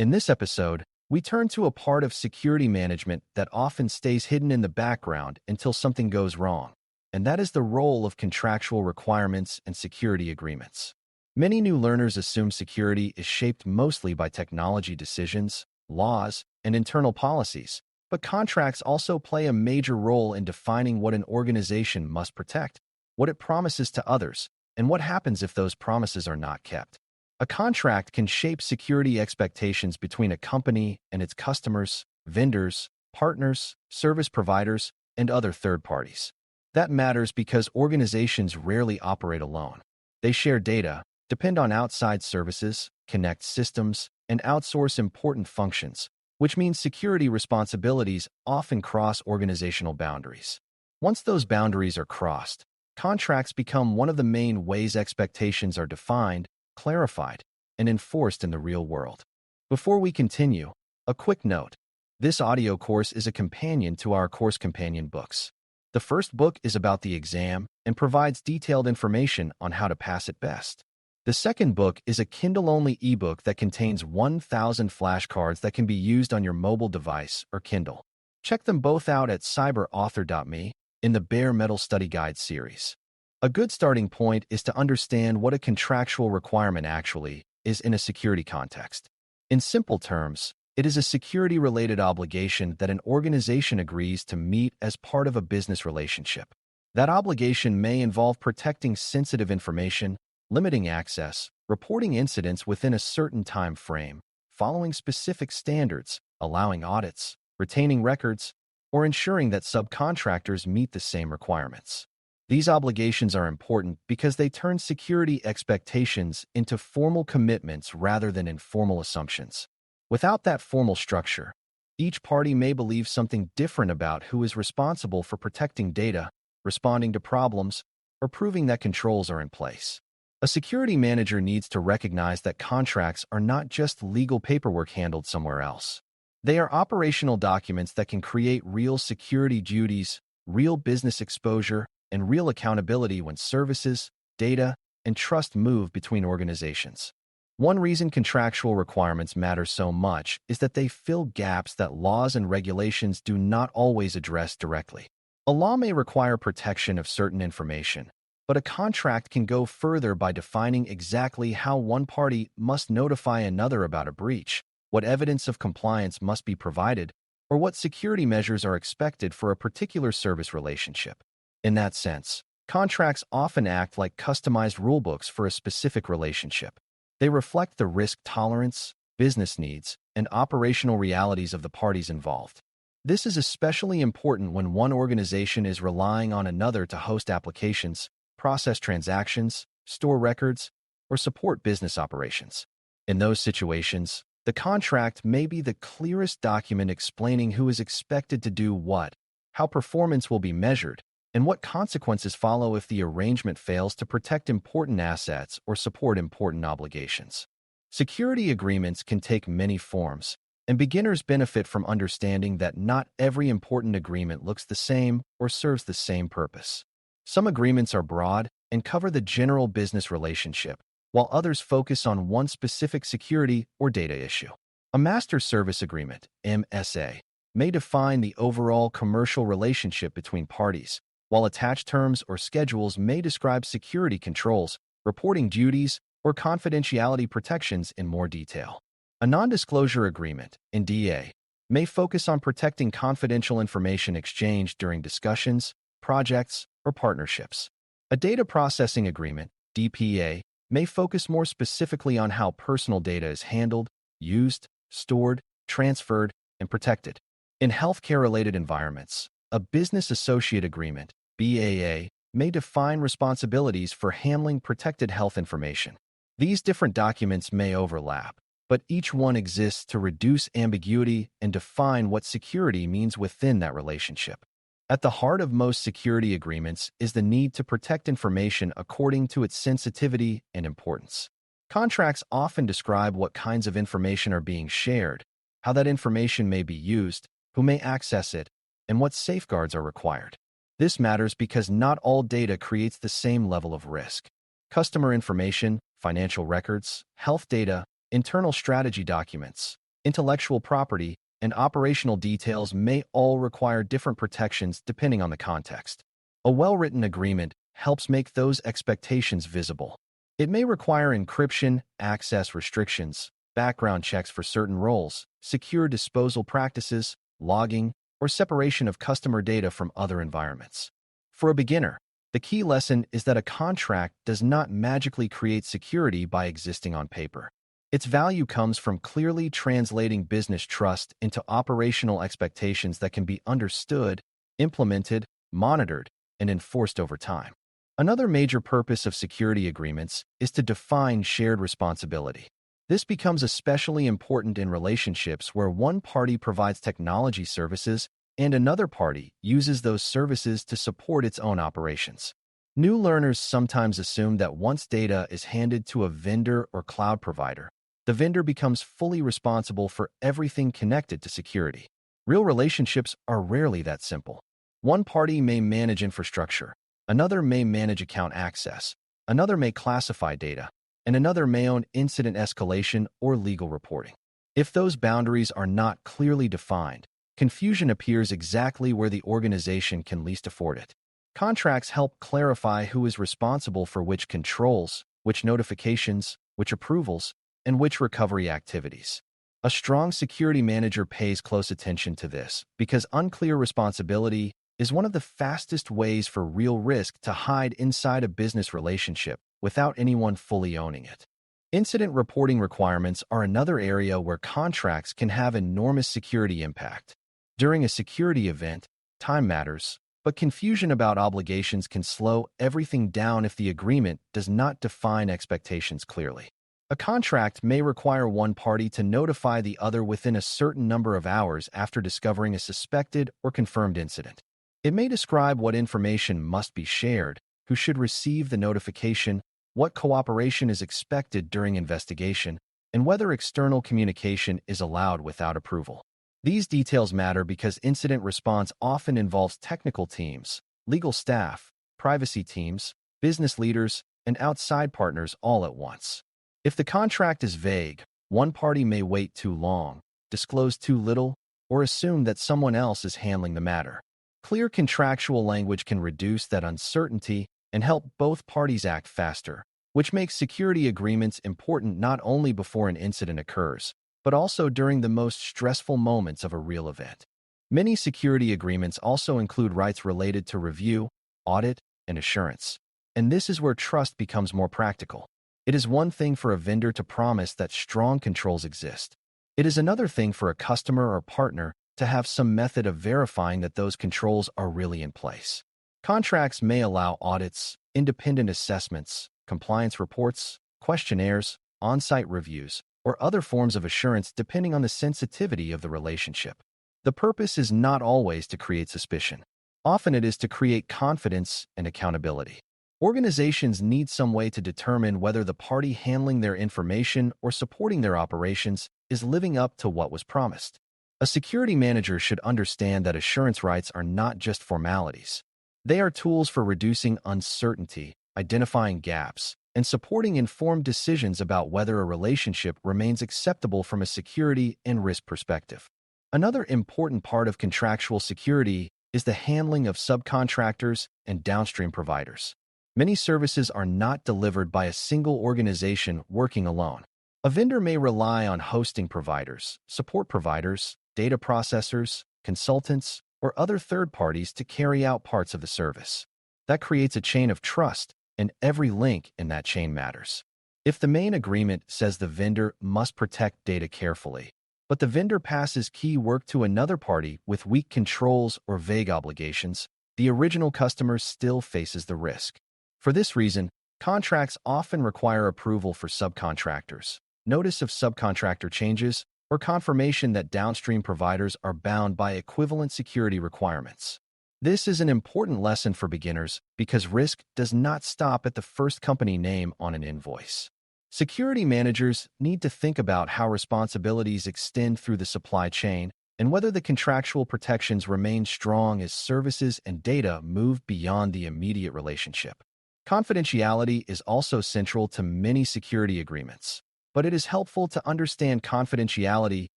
In this episode, we turn to a part of security management that often stays hidden in the background until something goes wrong, and that is the role of contractual requirements and security agreements. Many new learners assume security is shaped mostly by technology decisions, laws, and internal policies, but contracts also play a major role in defining what an organization must protect, what it promises to others, and what happens if those promises are not kept. A contract can shape security expectations between a company and its customers, vendors, partners, service providers, and other third parties. That matters because organizations rarely operate alone. They share data, depend on outside services, connect systems, and outsource important functions, which means security responsibilities often cross organizational boundaries. Once those boundaries are crossed, contracts become one of the main ways expectations are defined, clarified, and enforced in the real world. Before we continue, a quick note. This audio course is a companion to our course companion books. The first book is about the exam and provides detailed information on how to pass it best. The second book is a Kindle-only ebook that contains 1,000 flashcards that can be used on your mobile device or Kindle. Check them both out at cyberauthor.me in the Bare Metal Study Guide series. A good starting point is to understand what a contractual requirement actually is in a security context. In simple terms, it is a security-related obligation that an organization agrees to meet as part of a business relationship. That obligation may involve protecting sensitive information, limiting access, reporting incidents within a certain time frame, following specific standards, allowing audits, retaining records, or ensuring that subcontractors meet the same requirements. These obligations are important because they turn security expectations into formal commitments rather than informal assumptions. Without that formal structure, each party may believe something different about who is responsible for protecting data, responding to problems, or proving that controls are in place. A security manager needs to recognize that contracts are not just legal paperwork handled somewhere else. They are operational documents that can create real security duties, real business exposure, and real accountability when services, data, and trust move between organizations. One reason contractual requirements matter so much is that they fill gaps that laws and regulations do not always address directly. A law may require protection of certain information, but a contract can go further by defining exactly how one party must notify another about a breach, what evidence of compliance must be provided, or what security measures are expected for a particular service relationship. In that sense, contracts often act like customized rulebooks for a specific relationship. They reflect the risk tolerance, business needs, and operational realities of the parties involved. This is especially important when one organization is relying on another to host applications, process transactions, store records, or support business operations. In those situations, the contract may be the clearest document explaining who is expected to do what, how performance will be measured, and what consequences follow if the arrangement fails to protect important assets or support important obligations. Security agreements can take many forms, and beginners benefit from understanding that not every important agreement looks the same or serves the same purpose. Some agreements are broad and cover the general business relationship, while others focus on one specific security or data issue. A master service agreement, MSA, may define the overall commercial relationship between parties, while attached terms or schedules may describe security controls, reporting duties, or confidentiality protections in more detail. A non-disclosure agreement, NDA, may focus on protecting confidential information exchanged during discussions, projects, or partnerships. A data processing agreement, DPA, may focus more specifically on how personal data is handled, used, stored, transferred, and protected. In healthcare-related environments, a business associate agreement, BAA, may define responsibilities for handling protected health information. These different documents may overlap, but each one exists to reduce ambiguity and define what security means within that relationship. At the heart of most security agreements is the need to protect information according to its sensitivity and importance. Contracts often describe what kinds of information are being shared, how that information may be used, who may access it, and what safeguards are required. This matters because not all data creates the same level of risk. Customer information, financial records, health data, internal strategy documents, intellectual property, and operational details may all require different protections depending on the context. A well-written agreement helps make those expectations visible. It may require encryption, access restrictions, background checks for certain roles, secure disposal practices, logging, or separation of customer data from other environments. For a beginner, the key lesson is that a contract does not magically create security by existing on paper. Its value comes from clearly translating business trust into operational expectations that can be understood, implemented, monitored, and enforced over time. Another major purpose of security agreements is to define shared responsibility. This becomes especially important in relationships where one party provides technology services and another party uses those services to support its own operations. New learners sometimes assume that once data is handed to a vendor or cloud provider, the vendor becomes fully responsible for everything connected to security. Real relationships are rarely that simple. One party may manage infrastructure, another may manage account access, another may classify data, and another may own incident escalation or legal reporting. If those boundaries are not clearly defined, confusion appears exactly where the organization can least afford it. Contracts help clarify who is responsible for which controls, which notifications, which approvals, and which recovery activities. A strong security manager pays close attention to this because unclear responsibility is one of the fastest ways for real risk to hide inside a business relationship without anyone fully owning it. Incident reporting requirements are another area where contracts can have enormous security impact. During a security event, time matters, but confusion about obligations can slow everything down if the agreement does not define expectations clearly. A contract may require one party to notify the other within a certain number of hours after discovering a suspected or confirmed incident. It may describe what information must be shared, who should receive the notification, what cooperation is expected during investigation, and whether external communication is allowed without approval. These details matter because incident response often involves technical teams, legal staff, privacy teams, business leaders, and outside partners all at once. If the contract is vague, one party may wait too long, disclose too little, or assume that someone else is handling the matter. Clear contractual language can reduce that uncertainty and help both parties act faster, which makes security agreements important not only before an incident occurs, but also during the most stressful moments of a real event. Many security agreements also include rights related to review, audit, and assurance. And this is where trust becomes more practical. It is one thing for a vendor to promise that strong controls exist. It is another thing for a customer or partner to have some method of verifying that those controls are really in place. Contracts may allow audits, independent assessments, compliance reports, questionnaires, on-site reviews, or other forms of assurance depending on the sensitivity of the relationship. The purpose is not always to create suspicion. Often it is to create confidence and accountability. Organizations need some way to determine whether the party handling their information or supporting their operations is living up to what was promised. A security manager should understand that assurance rights are not just formalities. They are tools for reducing uncertainty, identifying gaps, and supporting informed decisions about whether a relationship remains acceptable from a security and risk perspective. Another important part of contractual security is the handling of subcontractors and downstream providers. Many services are not delivered by a single organization working alone. A vendor may rely on hosting providers, support providers, data processors, consultants, or other third parties to carry out parts of the service. That creates a chain of trust, and every link in that chain matters. If the main agreement says the vendor must protect data carefully, but the vendor passes key work to another party with weak controls or vague obligations, the original customer still faces the risk. For this reason, contracts often require approval for subcontractors, notice of subcontractor changes, or confirmation that downstream providers are bound by equivalent security requirements. This is an important lesson for beginners because risk does not stop at the first company name on an invoice. Security managers need to think about how responsibilities extend through the supply chain and whether the contractual protections remain strong as services and data move beyond the immediate relationship. Confidentiality is also central to many security agreements, but it is helpful to understand confidentiality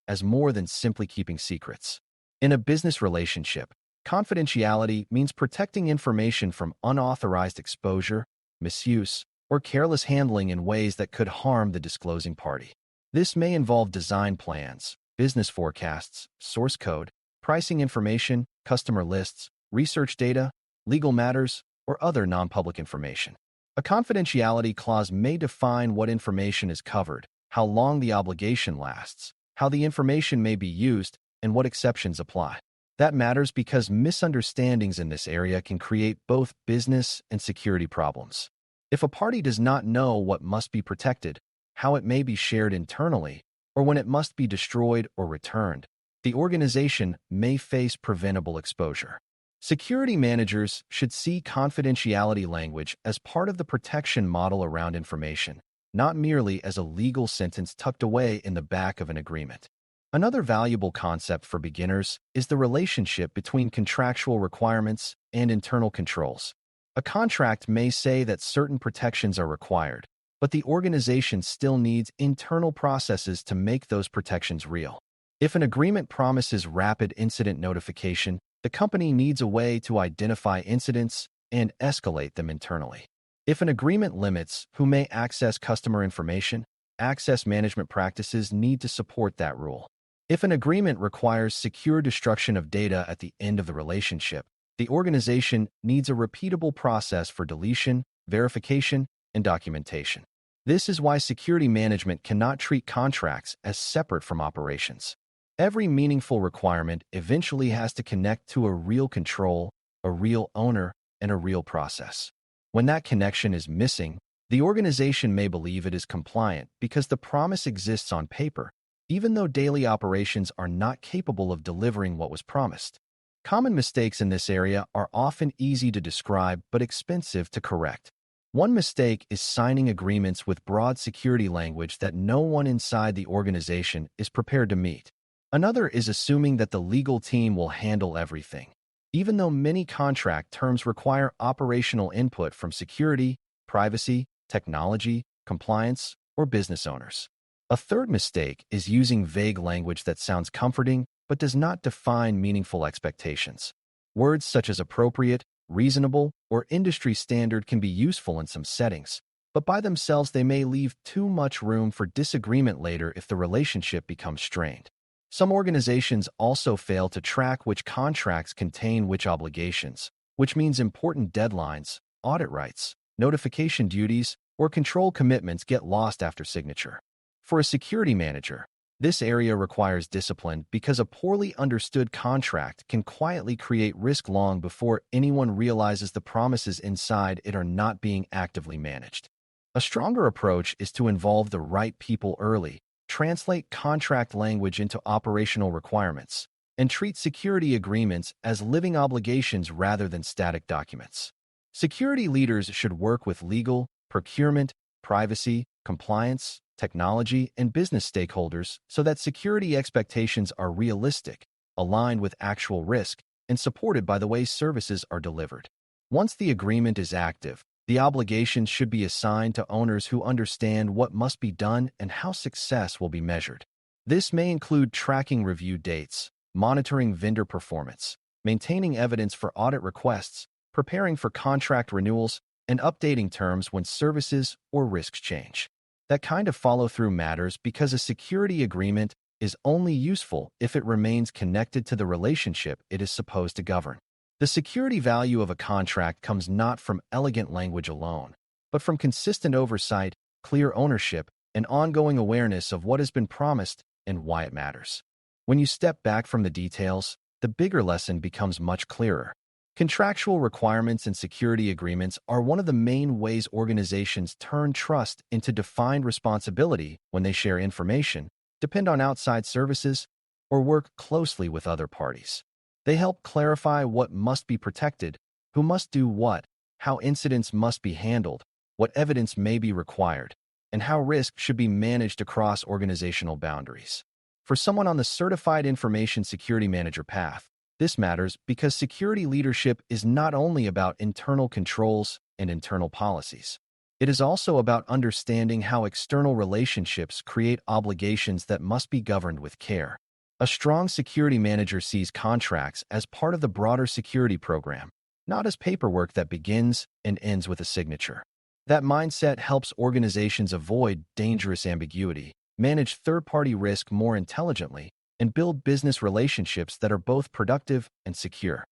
as more than simply keeping secrets. In a business relationship, confidentiality means protecting information from unauthorized exposure, misuse, or careless handling in ways that could harm the disclosing party. This may involve design plans, business forecasts, source code, pricing information, customer lists, research data, legal matters, or other non-public information. A confidentiality clause may define what information is covered, how long the obligation lasts, how the information may be used, and what exceptions apply. That matters because misunderstandings in this area can create both business and security problems. If a party does not know what must be protected, how it may be shared internally, or when it must be destroyed or returned, the organization may face preventable exposure. Security managers should see confidentiality language as part of the protection model around information, not merely as a legal sentence tucked away in the back of an agreement. Another valuable concept for beginners is the relationship between contractual requirements and internal controls. A contract may say that certain protections are required, but the organization still needs internal processes to make those protections real. If an agreement promises rapid incident notification, the company needs a way to identify incidents and escalate them internally. If an agreement limits who may access customer information, access management practices need to support that rule. If an agreement requires secure destruction of data at the end of the relationship, the organization needs a repeatable process for deletion, verification, and documentation. This is why security management cannot treat contracts as separate from operations. Every meaningful requirement eventually has to connect to a real control, a real owner, and a real process. When that connection is missing, the organization may believe it is compliant because the promise exists on paper, even though daily operations are not capable of delivering what was promised. Common mistakes in this area are often easy to describe but expensive to correct. One mistake is signing agreements with broad security language that no one inside the organization is prepared to meet. Another is assuming that the legal team will handle everything, even though many contract terms require operational input from security, privacy, technology, compliance, or business owners. A third mistake is using vague language that sounds comforting but does not define meaningful expectations. Words such as appropriate, reasonable, or industry standard can be useful in some settings, but by themselves they may leave too much room for disagreement later if the relationship becomes strained. Some organizations also fail to track which contracts contain which obligations, which means important deadlines, audit rights, notification duties, or control commitments get lost after signature. For a security manager, this area requires discipline because a poorly understood contract can quietly create risk long before anyone realizes the promises inside it are not being actively managed. A stronger approach is to involve the right people early, translate contract language into operational requirements, and treat security agreements as living obligations rather than static documents. Security leaders should work with legal, procurement, privacy, compliance, technology, and business stakeholders so that security expectations are realistic, aligned with actual risk, and supported by the way services are delivered. Once the agreement is active, the obligations should be assigned to owners who understand what must be done and how success will be measured. This may include tracking review dates, monitoring vendor performance, maintaining evidence for audit requests, preparing for contract renewals, and updating terms when services or risks change. That kind of follow-through matters because a security agreement is only useful if it remains connected to the relationship it is supposed to govern. The security value of a contract comes not from elegant language alone, but from consistent oversight, clear ownership, and ongoing awareness of what has been promised and why it matters. When you step back from the details, the bigger lesson becomes much clearer. Contractual requirements and security agreements are one of the main ways organizations turn trust into defined responsibility when they share information, depend on outside services, or work closely with other parties. They help clarify what must be protected, who must do what, how incidents must be handled, what evidence may be required, and how risk should be managed across organizational boundaries. For someone on the Certified Information Security Manager path, this matters because security leadership is not only about internal controls and internal policies. It is also about understanding how external relationships create obligations that must be governed with care. A strong security manager sees contracts as part of the broader security program, not as paperwork that begins and ends with a signature. That mindset helps organizations avoid dangerous ambiguity, manage third-party risk more intelligently, and build business relationships that are both productive and secure.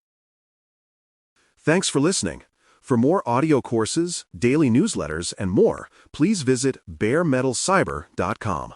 Thanks for listening. For more audio courses, daily newsletters, and more, please visit baremetalcyber.com.